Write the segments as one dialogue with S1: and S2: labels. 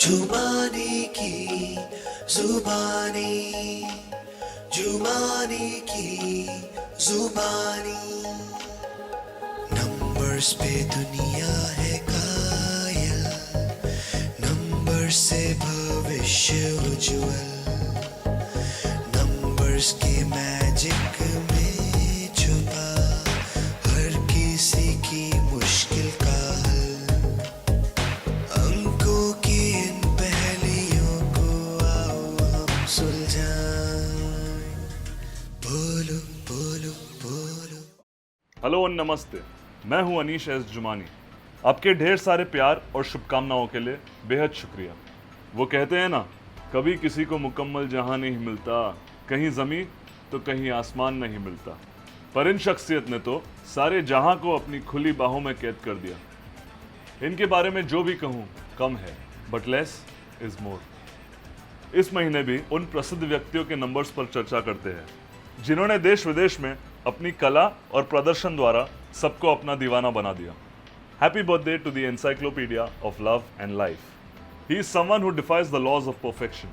S1: जुबानी की जुबानी, जुबानी की जुबानी। नंबर्स पे दुनिया है कायल, नंबर से भविष्य उज्ज्वल, नंबर्स के मैजिक में छुपा हर किसी की मुश्किल का हल। अंकों की इन पहेलियों को आओ हम सुलझाएं। बोलो बोलो बोलो।
S2: हेलो और नमस्ते, मैं हूं अनीश एस जुमानी। आपके ढेर सारे प्यार और शुभकामनाओं के लिए बेहद शुक्रिया। वो कहते हैं ना, कभी किसी को मुकम्मल जहां नहीं मिलता, कहीं ज़मीं तो कहीं आसमान नहीं मिलता, पर इन शख्सियत ने तो सारे जहां को अपनी खुली बाहों में कैद कर दिया। इनके बारे में जो भी कहूँ कम है, बट लेस इज मोर। इस महीने भी उन प्रसिद्ध व्यक्तियों के नंबर्स पर चर्चा करते हैं जिन्होंने देश विदेश में अपनी कला और प्रदर्शन द्वारा सबको अपना दीवाना बना दिया। Happy birthday to the encyclopedia of love and life. He is someone who defies the laws of perfection.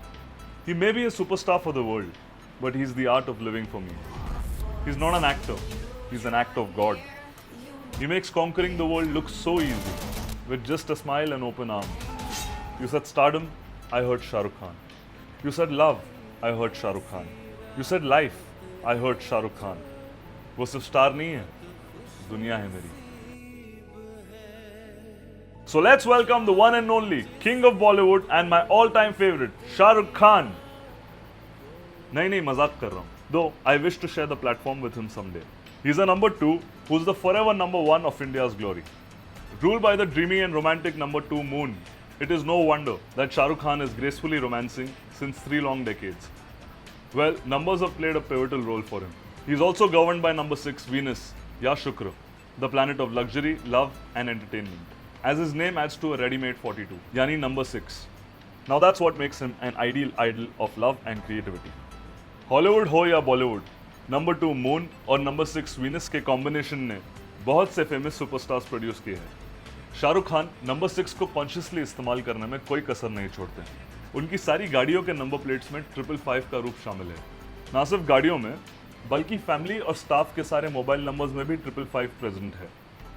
S2: He may be a superstar for the world, but he's the art of living for me. He's not an actor, he's an act of God. He makes conquering the world look so easy, with just a smile and open arms. You said stardom, I heard Shah Rukh Khan. You said love, I heard Shah Rukh Khan. You said life, I heard Shah Rukh Khan. वो सिर्फ star नहीं है, दुनिया है मेरी। So let's welcome the one and only King of Bollywood and my all-time favorite, Shah Rukh Khan. नहीं, मजाक कर रहा हूँ. Though I wish to share the platform with him someday. He's a number 2 who's the forever number 1 of India's glory. Ruled by the dreamy and romantic number 2 Moon, it is no wonder that Shah Rukh Khan is gracefully romancing since 3 long decades. Well, numbers have played a pivotal role for him. He's also governed by number 6 Venus, ya Shukra, the planet of luxury, love and entertainment, as his name adds to a ready-made 42, yani number 6. Now that's what makes him an ideal idol of love and creativity. Hollywood हो या Bollywood, number 2 moon और number 6 Venus के combination ने बहुत से famous superstars produce किए हैं। Shahrukh Khan number 6 को कॉन्शियसली इस्तेमाल करने में कोई कसर नहीं छोड़ते। उनकी सारी गाड़ियों के नंबर प्लेट्स में 555 का रूप शामिल है। ना सिर्फ गाड़ियों में, बल्कि फैमिली और स्टाफ के सारे मोबाइल नंबर्स में भी 555 प्रेजेंट है।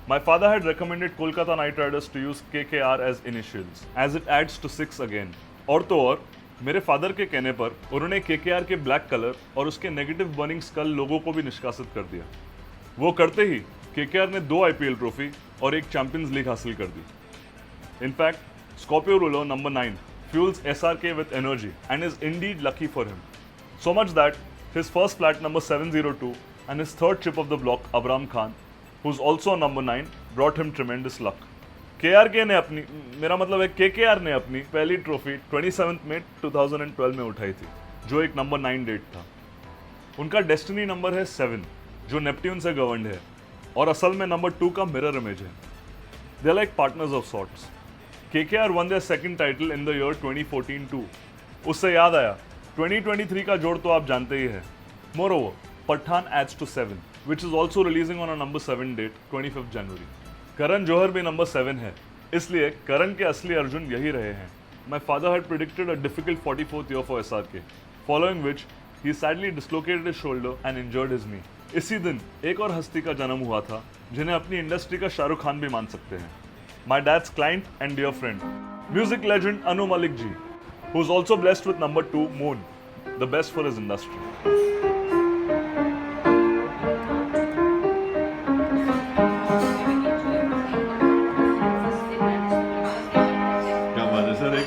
S2: My father had recommended Kolkata Knight Riders to use KKR as initials, as it adds to 6 again. और तो और, मेरे फादर के कहने पर उन्होंने KKR के ब्लैक कलर और उसके नेगेटिव बर्निंग स्कल लोगों को भी निष्कासित कर दिया। वो करते ही KKR ने 2 IPL ट्रॉफी और 1 चैंपियंस लीग हासिल कर दी। In fact, Scorpio ruler number 9 fuels SRK with energy and is indeed lucky for him. So much that his first flat number 702 and his third chip of the block, Abram Khan, who's also number 9, brought him tremendous luck. KRK ने अपनी, मेरा मतलब है KKR ने अपनी पहली trophy 27 मई 2012 में उठाई थी, जो एक नंबर 9 डेट था। उनका डेस्टिनी नंबर है 7, जो नेपट्यून से गवर्नड है और असल में नंबर 2 का मिरर इमेज है। They are like partners of sorts. KKR won their second title in the year 2014 too. उससे याद आया, 2023 का जोड़ तो आप जानते ही है। Moreover, Pathan adds to 7, which is also releasing on a number 7 date, 25th January. Karan Johar भी नंबर 7 है, इसलिए करण के असली अर्जुन यही रहे हैं। My father had predicted a difficult 44th year for SRK, following which he sadly dislocated his shoulder and injured his knee. इसी दिन एक और हस्ती का जन्म हुआ था, जिन्हें अपनी इंडस्ट्री का शाहरुख खान भी मान सकते हैं। My dad's client and dear friend, music legend Anu Malik ji, who is also blessed with number 2 Moon, the best for his industry.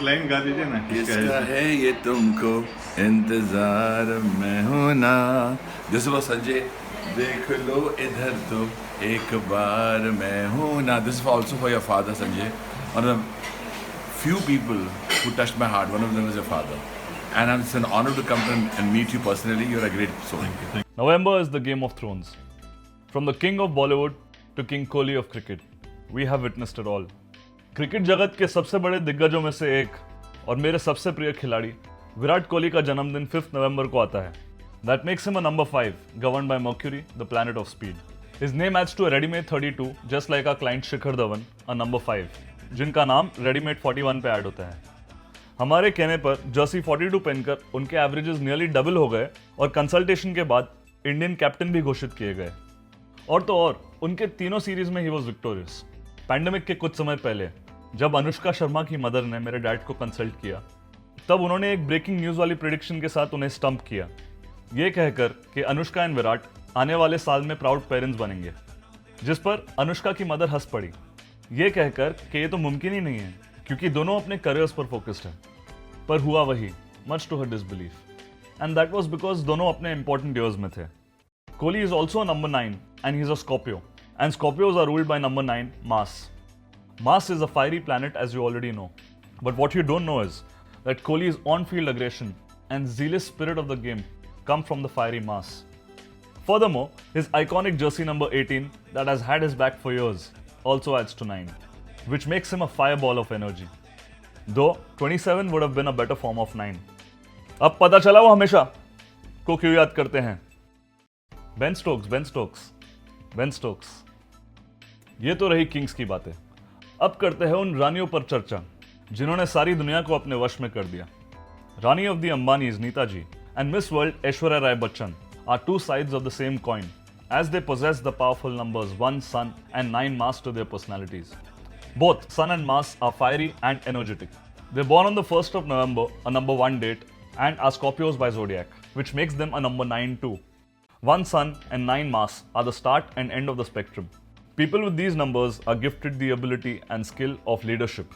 S3: Line गा दीजिए ना।
S4: किसका है ये तुमको इंतजार में होना, दिस वाज संजय, देख लो इधर तो एक बार मैं हूँ ना। This is also for your father Sanjay, one of few people who touched my heart. One of them is your father, and it's an honor to come and meet you personally. You're a great soul.
S2: November is the Game of Thrones. From the king of Bollywood to King Kohli of cricket, we have witnessed it all. Cricket जगत के सबसे बड़े दिग्गजों में से एक और मेरे सबसे प्रिय खिलाड़ी विराट कोहली का जन्मदिन 5 नवंबर को आता है। That makes him a number 5, governed by Mercury, the planet of speed. His name adds to a ready-made 32, just like our client Shikhar Dhawan, a number 5, जिनका नाम ready-made 41 पे ऐड होता है। हमारे कहने पर जर्सी 42 पहनकर उनके एवरेजेस नियरली डबल हो गए और कंसल्टेशन के बाद इंडियन कैप्टन भी घोषित किए गए। और तो और उनके तीनों सीरीज में ही वॉज विक्टोरियस। पैंडेमिक के कुछ समय पहले जब अनुष्का शर्मा की मदर ने मेरे डैड को कंसल्ट किया, तब उन्होंने एक ब्रेकिंग न्यूज वाली प्रेडिक्शन के साथ उन्हें स्टंप किया, ये कहकर कि अनुष्का एंड विराट आने वाले साल में प्राउड पेरेंट्स बनेंगे। जिस पर अनुष्का की मदर हंस पड़ी, ये कहकर कि ये तो मुमकिन ही नहीं है क्योंकि दोनों अपने करियर्स पर फोकस्ड हैं। पर हुआ वही, much to her disbelief, and that was because दोनों अपने इंपॉर्टेंट ईयर्स में थे। Kohli is also number 9 and he is a Scorpio, and Scorpios are ruled by number 9 Mars. Mars is a fiery planet, as you already know. But what you don't know is that Kohli's on-field aggression and zealous spirit of the game come from the fiery Mars. Furthermore, his iconic jersey number 18 that has had his back for years also adds to 9, which makes him a fireball of energy. Though 27 would have been a better form of 9. अब पता चला वो हमेशा को क्यों याद करते हैं। Ben Stokes. ये तो रही किंग्स की बातें। अब करते हैं उन रानियों पर चर्चा जिन्होंने सारी दुनिया को अपने वश में कर दिया। रानी of the Ambanis Nita ji and Miss World Aishwarya Rai Bachchan are two sides of the same coin, as they possess the powerful numbers 1 Sun and 9 Mars to their personalities. Both Sun and Mars are fiery and energetic. They're born on the 1st of November, a number 1 date, and are Scorpios by zodiac, which makes them a number 9 too. 1 Sun and 9 Mars are the start and end of the spectrum. People with these numbers are gifted the ability and skill of leadership.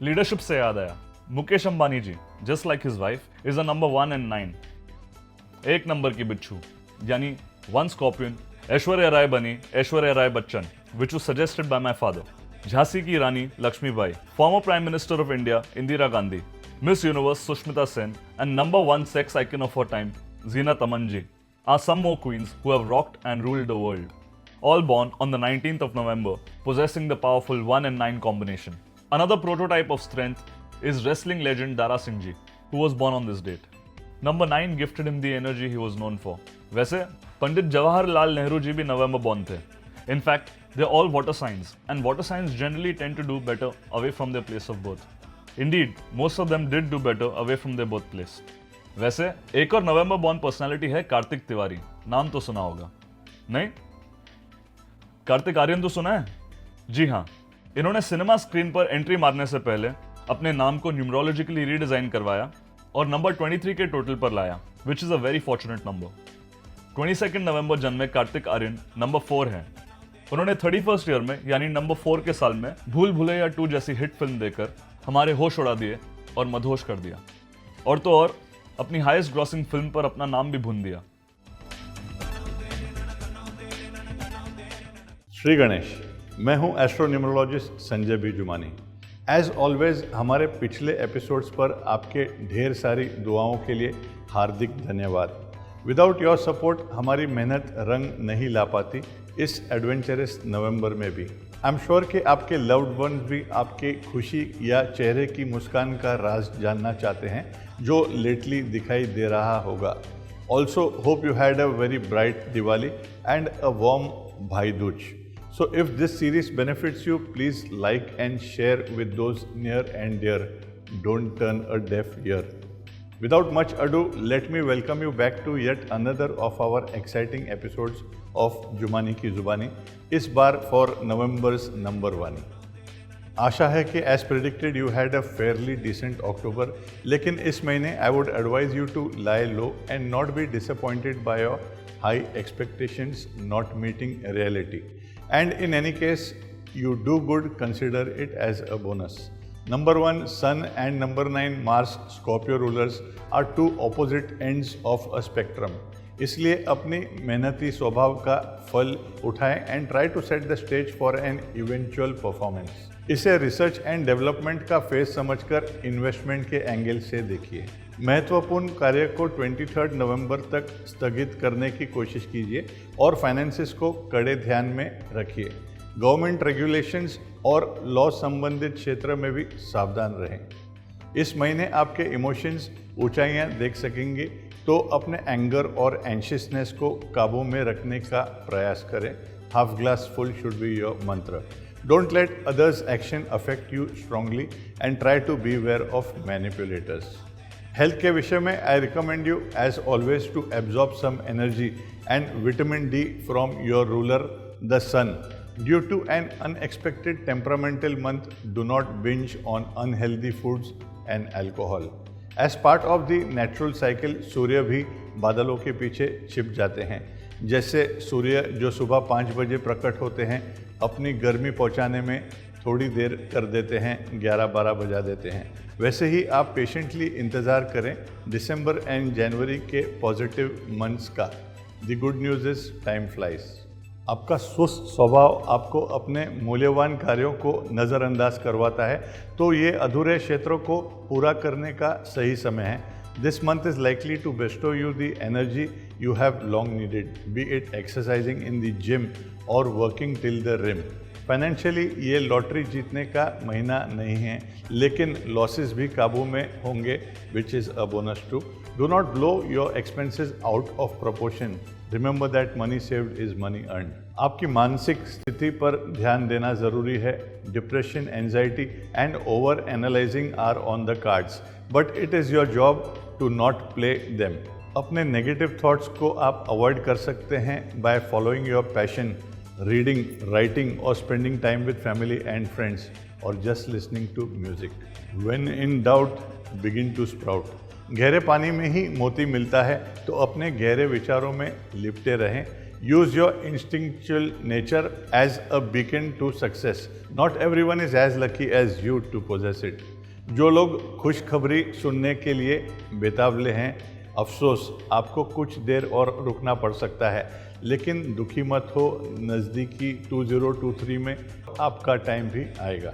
S2: Leadership से याद आया, मुकेश अंबानी जी, just like his wife, is a number 1 and 9. एक number की बिच्छू यानी 1 scorpion Aishwarya Rai बनी Aishwarya Rai Bachchan, which was suggested by my father. Jhansi की रानी Lakshmibai, former Prime Minister of India Indira Gandhi, Miss Universe Sushmita Sen, and number 1 sex icon of her time Zeenat Aman ji are some more queens who have rocked and ruled the world. All born on the 19th of November, possessing the powerful 1 and 9 combination. Another prototype of strength is wrestling legend Dara Singh ji, who was born on this date. Number 9 gifted him the energy he was known for. वैसे पंडित जवाहरलाल नेहरू जी भी नवंबर born थे. In fact, they're all water signs, and water signs generally tend to do better away from their place of birth. Indeed, most of them did do better away from their birthplace. वैसे एक और नवंबर born personality है कार्तिक तिवारी. नाम तो सुना होगा, नहीं? कार्तिक आर्यन तो सुना है? जी हाँ, इन्होंने सिनेमा स्क्रीन पर एंट्री मारने से पहले अपने नाम को न्यूमरोलॉजिकली रीडिजाइन करवाया और नंबर 23 के टोटल पर लाया, which is a very fortunate number. 22 नवंबर जन्मे कार्तिक आर्यन नंबर 4 है। उन्होंने 31st ईयर में यानी नंबर 4 के साल में भूल भुलैया 2 जैसी हिट फिल्म देकर हमारे होश उड़ा दिए और मदहोश कर दिया, और तो और अपनी हाईएस्ट ग्रॉसिंग फिल्म पर अपना नाम भी भून दिया।
S3: श्री गणेश, मैं हूं एस्ट्रोन्यूमरोलॉजिस्ट Sanjay B Jumani. As always हमारे पिछले एपिसोड्स पर आपके ढेर सारी दुआओं के लिए हार्दिक धन्यवाद। विदाउट योर सपोर्ट हमारी मेहनत रंग नहीं ला पाती इस एडवेंचरस नवंबर में भी। आई एम श्योर कि आपके लव्ड वंस भी आपकी खुशी या चेहरे की मुस्कान का राज जानना चाहते हैं जो लेटली दिखाई दे रहा होगा। Also hope you had a very bright Diwali and a warm भाई Dooj. So if this series benefits you, please like and share with those near and dear. Don't turn a deaf ear. Without much ado, let me welcome you back to yet another of our exciting episodes of Jumani की जुबानी, इस बार for November's number 1. आशा है कि as predicted you had a fairly decent October, लेकिन इस महीने I would advise you to lie low and not be disappointed by your high expectations not meeting reality. And in any case, you do good, consider it as a bonus. Number 1 Sun and number 9 Mars Scorpio rulers are two opposite ends of a spectrum. इसलिए अपनी मेहनती स्वभाव का फल उठाएं and try to set the stage for an eventual performance. इसे research and development का phase समझकर इन्वेस्टमेंट के एंगल से देखिए। महत्वपूर्ण कार्य को 23 नवंबर तक स्थगित करने की कोशिश कीजिए और फाइनेंसेस को कड़े ध्यान में रखिए। गवर्नमेंट रेगुलेशंस और लॉ संबंधित क्षेत्र में भी सावधान रहें। इस महीने आपके इमोशंस ऊंचाइयां देख सकेंगे, तो अपने एंगर और एंशियसनेस को काबू में रखने का प्रयास करें। Half glass full should be your मंत्र। Don't let others' action affect you strongly and try to beware of manipulators. Health के विषय में I recommend you as always to absorb some energy and vitamin D from your ruler the sun. Due to an unexpected temperamental month, do not binge on unhealthy foods and alcohol. As part of the natural cycle, सूर्य भी बादलों के पीछे छिप जाते हैं. जैसे सूर्य जो सुबह 5 बजे प्रकट होते हैं, अपनी गर्मी पहुंचाने में थोड़ी देर कर देते हैं, 11-12 बजा देते हैं. वैसे ही आप पेशेंटली इंतज़ार करें दिसंबर एंड जनवरी के पॉजिटिव मंथ्स का. The good news is time flies. आपका सुस्त स्वभाव आपको अपने मूल्यवान कार्यों को नज़रअंदाज करवाता है, तो ये अधूरे क्षेत्रों को पूरा करने का सही समय है. This month is likely to bestow you the energy you have long needed, be it exercising in the gym or working till the rim. Financially ये लॉटरी जीतने का महीना नहीं है, लेकिन लॉसेस भी काबू में होंगे, which is a bonus too. Do not blow your expenses out of proportion. Remember that money saved is money earn. आपकी मानसिक स्थिति पर ध्यान देना ज़रूरी है. Depression, anxiety and overanalysing are on the cards, but it is your job to not play them. अपने negative thoughts को आप अवॉइड कर सकते हैं by following your passion, reading, writing or spending time with family and friends or just listening to music. When in doubt, begin to sprout. गहरे पानी में ही मोती मिलता है, तो अपने गहरे विचारों में लिपटे रहें. Use your instinctual nature as a beacon to success. Not everyone is as lucky as you to possess it. जो लोग खुशखबरी सुनने के लिए बेतावले हैं, अफसोस आपको कुछ देर और रुकना पड़ सकता है, लेकिन दुखी मत हो, नज़दीकी 2023 में आपका टाइम भी आएगा.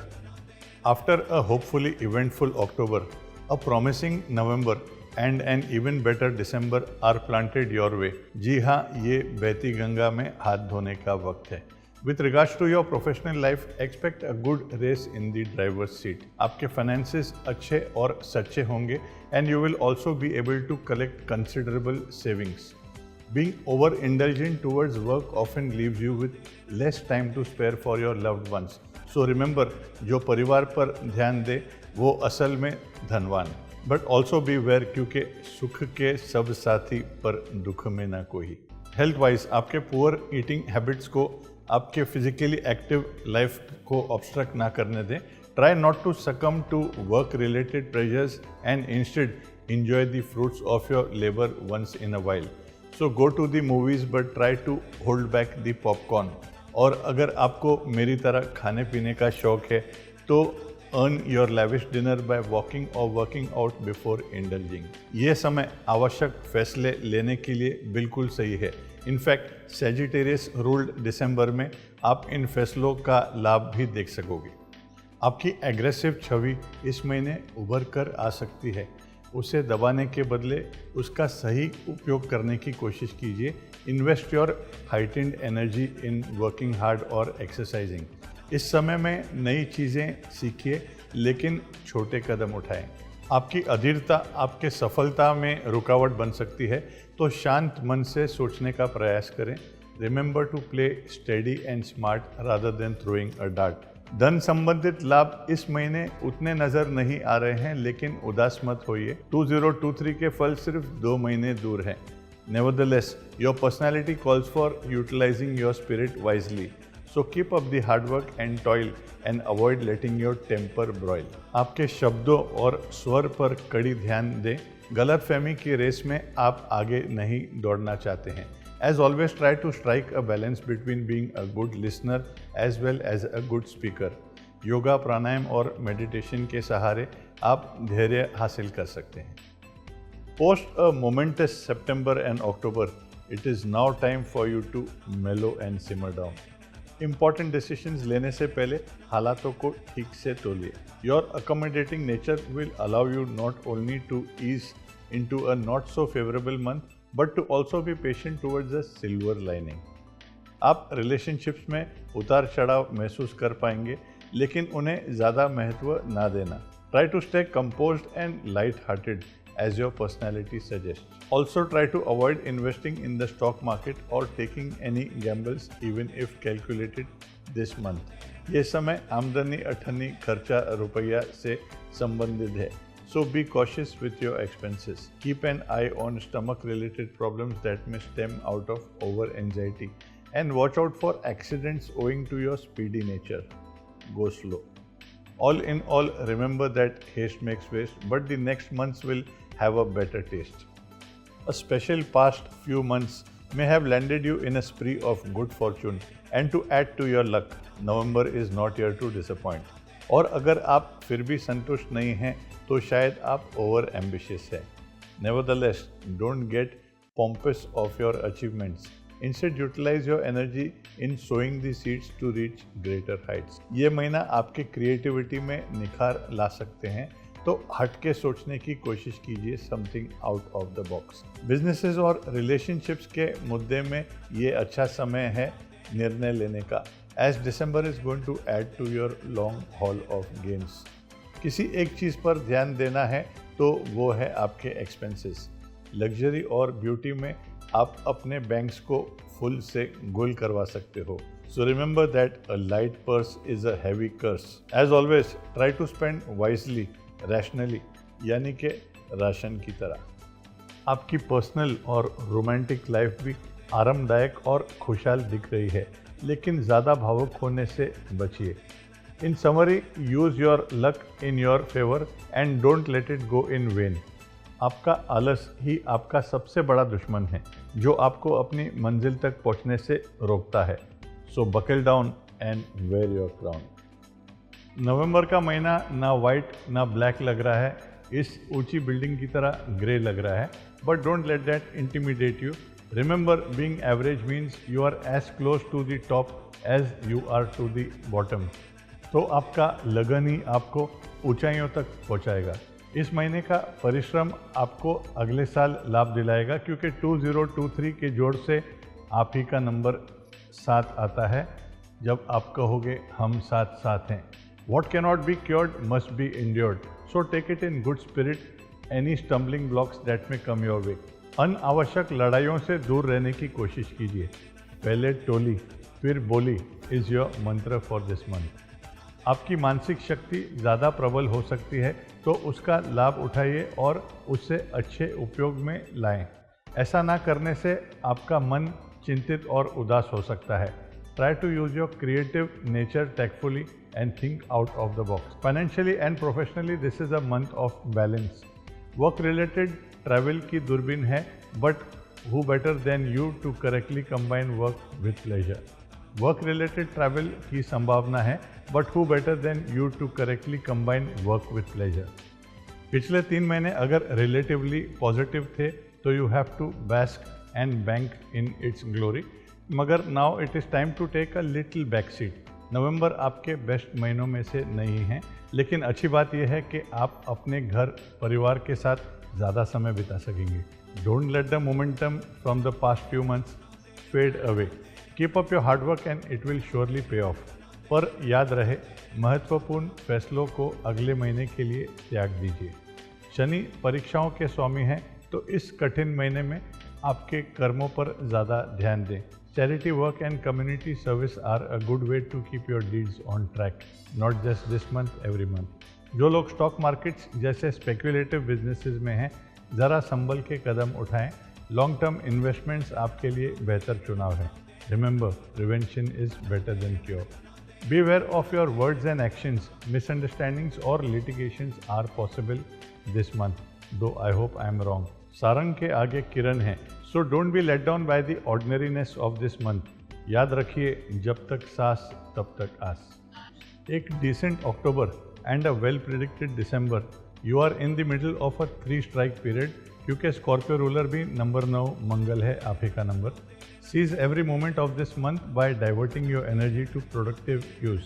S3: After a hopefully eventful October, a promising November and an even better December are planted your way. जी हाँ, ये बहती गंगा में हाथ धोने का वक्त है. With regards to your professional life, expect a good race in the driver's seat. आपके फाइनेंसेस अच्छे और सच्चे होंगे and you will also be able to collect considerable savings. Being overindulgent towards work often leaves you with less time to spare for your loved ones. So remember, जो परिवार पर ध्यान दे वो असल में धनवान. But also beware, क्योंकि सुख के सब साथी पर दुख में ना कोई. हेल्थ वाइज आपके पुअर ईटिंग हैबिट्स को आपके फिजिकली एक्टिव लाइफ को ऑब्स्ट्रक्ट ना करने दें. Try not to succumb to work related pressures and instead enjoy the fruits of your labor once in a while. So go to the movies but try to hold back the popcorn. और अगर आपको मेरी तरह खाने पीने का शौक है, तो earn your lavish dinner by walking or working out before indulging. ये समय आवश्यक फैसले लेने के लिए बिल्कुल सही है. इनफैक्ट सेजिटेरियस रूल्ड दिसंबर में आप इन फैसलों का लाभ भी देख सकोगे. आपकी एग्रेसिव छवि इस महीने उभर कर आ सकती है. उसे दबाने के बदले उसका सही उपयोग करने की कोशिश कीजिए. Invest your heightened energy in working hard और एक्सरसाइजिंग. इस समय में नई चीज़ें सीखिए, लेकिन छोटे कदम उठाएं. आपकी अधीरता आपके सफलता में रुकावट बन सकती है, तो शांत मन से सोचने का प्रयास करें. Remember to play steady and smart rather than throwing a dart. धन संबंधित लाभ इस महीने उतने नज़र नहीं आ रहे हैं, लेकिन उदास मत होइए. 2023 के फल सिर्फ 2 महीने दूर हैं. Nevertheless, your personality calls for utilising your spirit wisely. So keep up the hard work and toil and avoid letting your temper broil. आपके शब्दों और स्वर पर कड़ी ध्यान दें. गलतफहमी की रेस में आप आगे नहीं दौड़ना चाहते हैं. As always, try to strike a balance between being a good listener as well as a good speaker. Yoga, प्राणायाम और मेडिटेशन के सहारे आप धैर्य हासिल कर सकते हैं. Post a momentous September and October, it is now time for you to mellow and simmer down. Important decisions लेने से पहले हालातों को ठीक से तोलिए. Your accommodating nature will allow you not only to ease into a not so favorable month, but to also be patient towards the silver lining. आप relationships में उतार चढ़ाव महसूस कर पाएंगे, लेकिन उन्हें ज़्यादा महत्व ना देना. Try to stay composed and light-hearted as your personality suggests. Also try to avoid investing in the stock market or taking any gambles even if calculated this month. ये समय आमदनी अठन्नी खर्चा रुपया से संबंधित है. So be cautious with your expenses. Keep an eye on stomach related problems that may stem out of over anxiety and watch out for accidents owing to your speedy nature. Go slow. All in all, remember that haste makes waste, but the next months will have a better taste. A special past few months may have landed you in a spree of good fortune, and to add to your luck, November is not here to disappoint. और अगर आप फिर भी संतुष्ट नहीं हैं तो शायद आप ओवर एम्बिशियस हैं. Nevertheless, don't get pompous of your achievements. Instead, utilize your energy in sowing the seeds to reach greater heights. ये महीना आपके क्रिएटिविटी में निखार ला सकते हैं, तो हटके सोचने की कोशिश कीजिए, something out of the box. Businesses और रिलेशनशिप्स के मुद्दे में ये अच्छा समय है निर्णय लेने का, as December is going to add to your long haul of gains. किसी एक चीज़ पर ध्यान देना है तो वो है आपके एक्सपेंसेस. लग्जरी और ब्यूटी में आप अपने बैंक्स को फुल से गुल करवा सकते हो. So remember that a light purse is a heavy curse. As always try to spend wisely, rationally, यानी कि राशन की तरह. आपकी पर्सनल और रोमांटिक लाइफ भी आरामदायक और खुशहाल दिख रही है, लेकिन ज़्यादा भावुक होने से बचिए. इन summary, use your luck in your favour and don't let it go in when. आपका आलस ही आपका सबसे बड़ा दुश्मन है, जो आपको अपनी मंजिल तक पहुंचने से रोकता है. So buckle down and wear your crown. नवंबर का महीना ना वाइट ना ब्लैक लग रहा है, इस ऊंची बिल्डिंग की तरह ग्रे लग रहा है. But don't let that intimidate you. Remember, being average means you are as close to the top as you are to the bottom. तो आपका लगन ही आपको ऊंचाइयों तक पहुंचाएगा. इस महीने का परिश्रम आपको अगले साल लाभ दिलाएगा, क्योंकि 2023 के जोड़ से आप ही का नंबर 7 आता है जब आप कहोगे हम साथ साथ हैं. What cannot be cured must be endured. So take it in good spirit any stumbling blocks that may come your way. अनावश्यक लड़ाइयों से दूर रहने की कोशिश कीजिए. पहले टोली फिर बोली इज योर मंत्र फॉर दिस मंथ. आपकी मानसिक शक्ति ज़्यादा प्रबल हो सकती है, तो उसका लाभ उठाइए और उससे अच्छे उपयोग में लाएं. ऐसा ना करने से आपका मन चिंतित और उदास हो सकता है. Try to use your creative nature tactfully and think out of the box. Financially and professionally this is a month of balance. Work related travel की दूरबीन है, but who better than you to correctly combine work with pleasure. Work related travel की संभावना है, but who better than you to correctly combine work with pleasure. पिछले 3 महीने अगर relatively positive थे तो you have to bask and bank in its glory. मगर now it is time to take a little back seat. नवंबर आपके best महीनों में से नहीं है, लेकिन अच्छी बात यह है कि आप अपने घर परिवार के साथ ज़्यादा समय बिता सकेंगे. Don't let the momentum from the past few months fade away. Keep up your hard work and it will surely pay off. पर याद रहे, महत्वपूर्ण फैसलों को अगले महीने के लिए त्याग दीजिए. शनि परीक्षाओं के स्वामी हैं, तो इस कठिन महीने में आपके कर्मों पर ज़्यादा ध्यान दें. Charity work and community service are a good way to keep your deeds on track, not just this month, every month. जो लोग स्टॉक मार्केट्स जैसे स्पेक्युलेटिव बिजनेसेस में हैं, ज़रा संभल के कदम उठाएं. लॉन्ग टर्म इन्वेस्टमेंट्स आपके लिए बेहतर चुनाव है. Remember, prevention is better than cure. Beware of your words and actions. Misunderstandings or litigations are possible this month, though I hope I am wrong. Sarang के आगे किरण है, so don't be let down by the ordinariness of this month. याद रखिए, जब तक सांस तब तक आस. एक decent October and a well predicted December. You are in the middle of a 3 strike period, क्योंकि स्कॉर्पियो रूलर भी नंबर 9 मंगल है, आप ही का number. Seize every moment of this month by diverting your energy to productive use.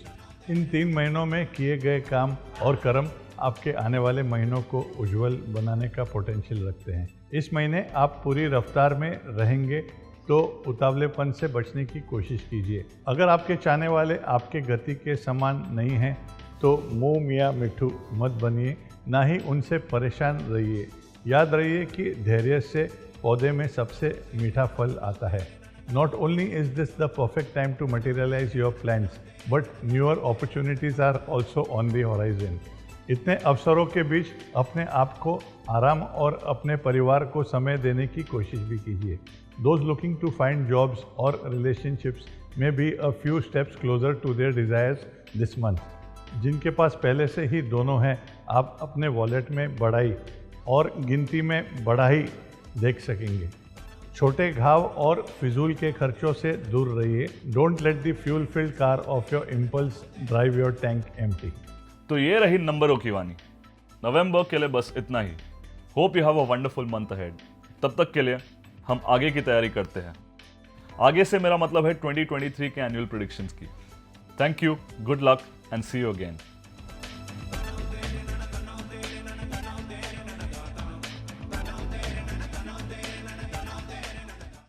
S3: इन 3 महीनों में किए गए काम और कर्म आपके आने वाले महीनों को उज्जवल बनाने का पोटेंशियल रखते हैं. इस महीने आप पूरी रफ्तार में रहेंगे, तो उतावलेपन से बचने की कोशिश कीजिए. अगर आपके चाहने वाले आपके गति के समान नहीं हैं, तो मुँह मियाँ मिट्ठू मत बनिए, ना ही उनसे परेशान रहिए. याद रहिए कि धैर्य से पौधे में सबसे मीठा फल आता है। Not only is this the perfect time to materialize your plans, but newer opportunities are also on the horizon. इतने अवसरों के बीच अपने आप को आराम और अपने परिवार को समय देने की कोशिश भी कीजिए। Those looking to find jobs or relationships may be a few steps closer to their desires this month. जिनके पास पहले से ही दोनों हैं, आप अपने वॉलेट में बढ़ाई और गिनती में बढ़ाई देख सकेंगे। छोटे घाव और फिजूल के खर्चों से दूर रहिए। Don't let the fuel field car of your impulse drive your tank empty.
S2: तो ये रही नंबरों की वाणी। नवंबर के लिए बस इतना ही। Hope you have a wonderful month ahead. तब तक के लिए हम आगे की तैयारी करते हैं। आगे से मेरा मतलब है 2023 के एनुअल प्रेडिक्शंस की। Thank you, good luck and see you again.